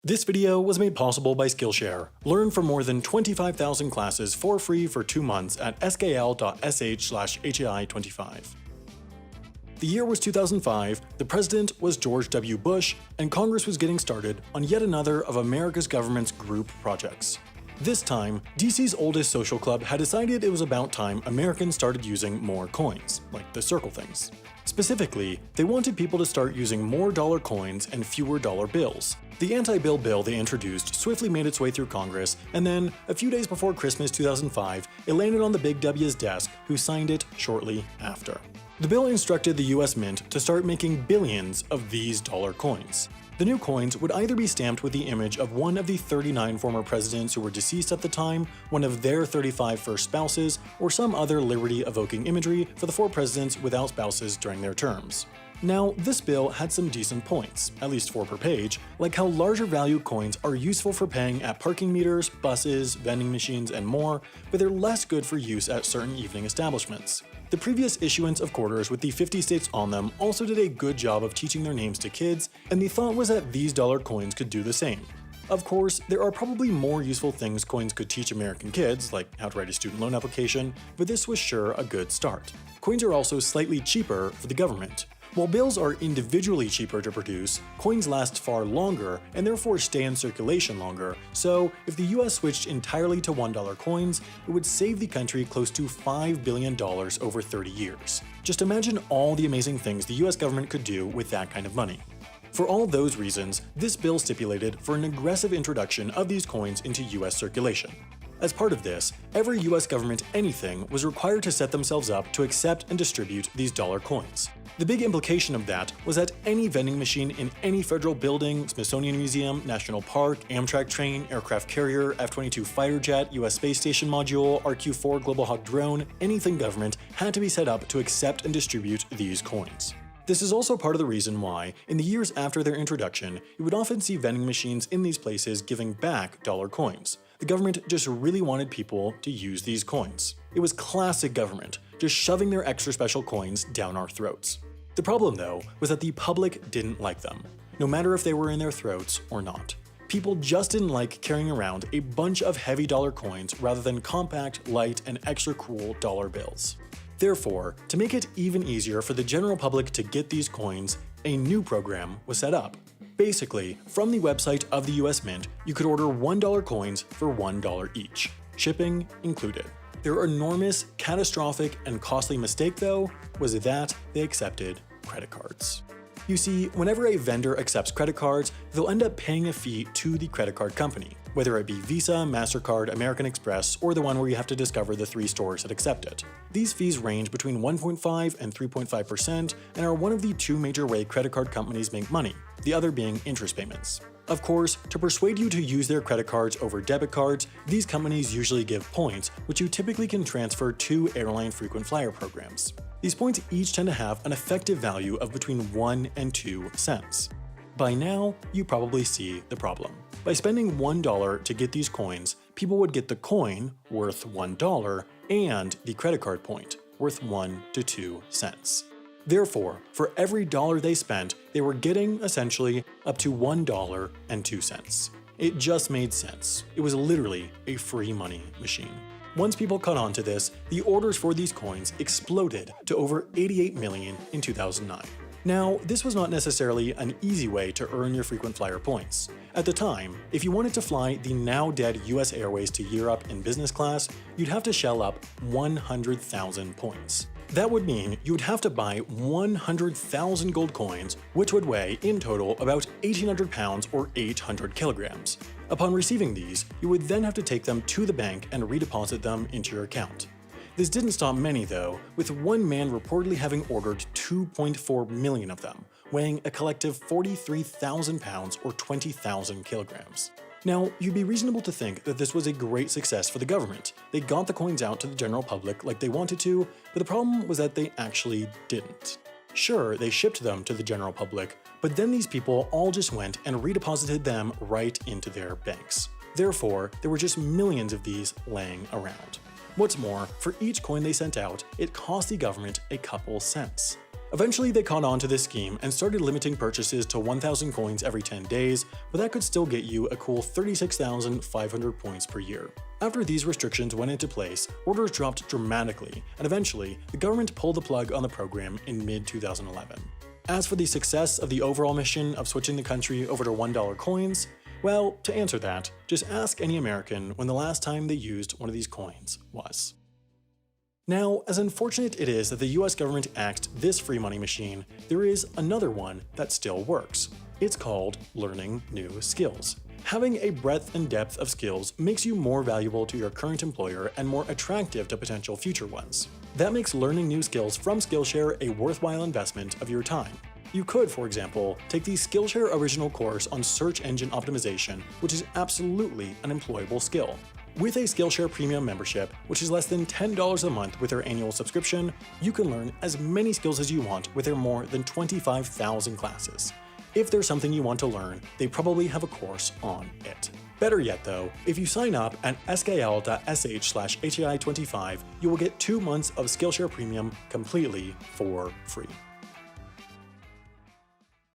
This video was made possible by Skillshare. Learn from more than 25,000 classes for free for 2 months at skl.sh/HAI25. The year was 2005, the president was George W. Bush, and Congress was getting started on yet another of America's government's group projects. This time, DC's oldest social club had decided it was about time Americans started using more coins, like the circle things. Specifically, they wanted people to start using more dollar coins and fewer dollar bills. The anti-bill bill they introduced swiftly made its way through Congress, and then, a few days before Christmas 2005, it landed on the Big W's desk, who signed it shortly after. The bill instructed the US Mint to start making billions of these dollar coins. The new coins would either be stamped with the image of one of the 39 former presidents who were deceased at the time, one of their 35 first spouses, or some other liberty-evoking imagery for the 4 presidents without spouses during their terms. Now, this bill had some decent points, at least 4 per page, like how larger value coins are useful for paying at parking meters, buses, vending machines, and more, but they're less good for use at certain evening establishments. The previous issuance of quarters with the 50 states on them also did a good job of teaching their names to kids, and the thought was that these dollar coins could do the same. Of course, there are probably more useful things coins could teach American kids, like how to write a student loan application, but this was sure a good start. Coins are also slightly cheaper for the government. While bills are individually cheaper to produce, coins last far longer and therefore stay in circulation longer, so if the US switched entirely to $1 coins, it would save the country close to $5 billion over 30 years. Just imagine all the amazing things the US government could do with that kind of money. For all those reasons, this bill stipulated for an aggressive introduction of these coins into US circulation. As part of this, every US government anything was required to set themselves up to accept and distribute these dollar coins. The big implication of that was that any vending machine in any federal building, Smithsonian Museum, National Park, Amtrak train, aircraft carrier, F-22 fighter jet, US space station module, RQ-4 Global Hawk drone, anything government had to be set up to accept and distribute these coins. This is also part of the reason why, in the years after their introduction, you would often see vending machines in these places giving back dollar coins. The government just really wanted people to use these coins. It was classic government, just shoving their extra special coins down our throats. The problem, though, was that the public didn't like them, no matter if they were in their throats or not. People just didn't like carrying around a bunch of heavy dollar coins rather than compact, light, and extra cool dollar bills. Therefore, to make it even easier for the general public to get these coins, a new program was set up. Basically, from the website of the US Mint, you could order $1 coins for $1 each, shipping included. Their enormous, catastrophic, and costly mistake, though, was that they accepted credit cards. You see, whenever a vendor accepts credit cards, they'll end up paying a fee to the credit card company, whether it be Visa, MasterCard, American Express, or the one where you have to discover the 3 stores that accept it. These fees range between 1.5% and 3.5% and are one of the 2 major ways credit card companies make money, the other being interest payments. Of course, to persuade you to use their credit cards over debit cards, these companies usually give points, which you typically can transfer to airline frequent flyer programs. These points each tend to have an effective value of between 1 and 2 cents. By now, you probably see the problem. By spending $1 to get these coins, people would get the coin, worth $1, and the credit card point, worth 1 to 2 cents. Therefore, for every dollar they spent, they were getting, essentially, up to $1.02. It just made sense. It was literally a free money machine. Once people caught on to this, the orders for these coins exploded to over 88 million in 2009. Now, this was not necessarily an easy way to earn your frequent flyer points. At the time, if you wanted to fly the now dead US Airways to Europe in business class, you'd have to shell up 100,000 points. That would mean you would have to buy 100,000 gold coins, which would weigh, in total, about 1,800 pounds or 800 kilograms. Upon receiving these, you would then have to take them to the bank and redeposit them into your account. This didn't stop many, though, with one man reportedly having ordered 2.4 million of them, weighing a collective 43,000 pounds or 20,000 kilograms. Now, you'd be reasonable to think that this was a great success for the government. They got the coins out to the general public like they wanted to, but the problem was that they actually didn't. Sure, they shipped them to the general public, but then these people all just went and redeposited them right into their banks. Therefore, there were just millions of these laying around. What's more, for each coin they sent out, it cost the government a couple cents. Eventually, they caught on to this scheme and started limiting purchases to 1,000 coins every 10 days, but that could still get you a cool 36,500 points per year. After these restrictions went into place, orders dropped dramatically, and eventually, the government pulled the plug on the program in mid-2011. As for the success of the overall mission of switching the country over to $1 coins, well, to answer that, just ask any American when the last time they used one of these coins was. Now, as unfortunate it is that the US government axed this free money machine, there is another one that still works. It's called learning new skills. Having a breadth and depth of skills makes you more valuable to your current employer and more attractive to potential future ones. That makes learning new skills from Skillshare a worthwhile investment of your time. You could, for example, take the Skillshare original course on search engine optimization, which is absolutely an employable skill. With a Skillshare Premium membership, which is less than $10 a month with their annual subscription, you can learn as many skills as you want with their more than 25,000 classes. If there's something you want to learn, they probably have a course on it. Better yet though, if you sign up at skl.sh/HAI25, you will get 2 months of Skillshare Premium completely for free.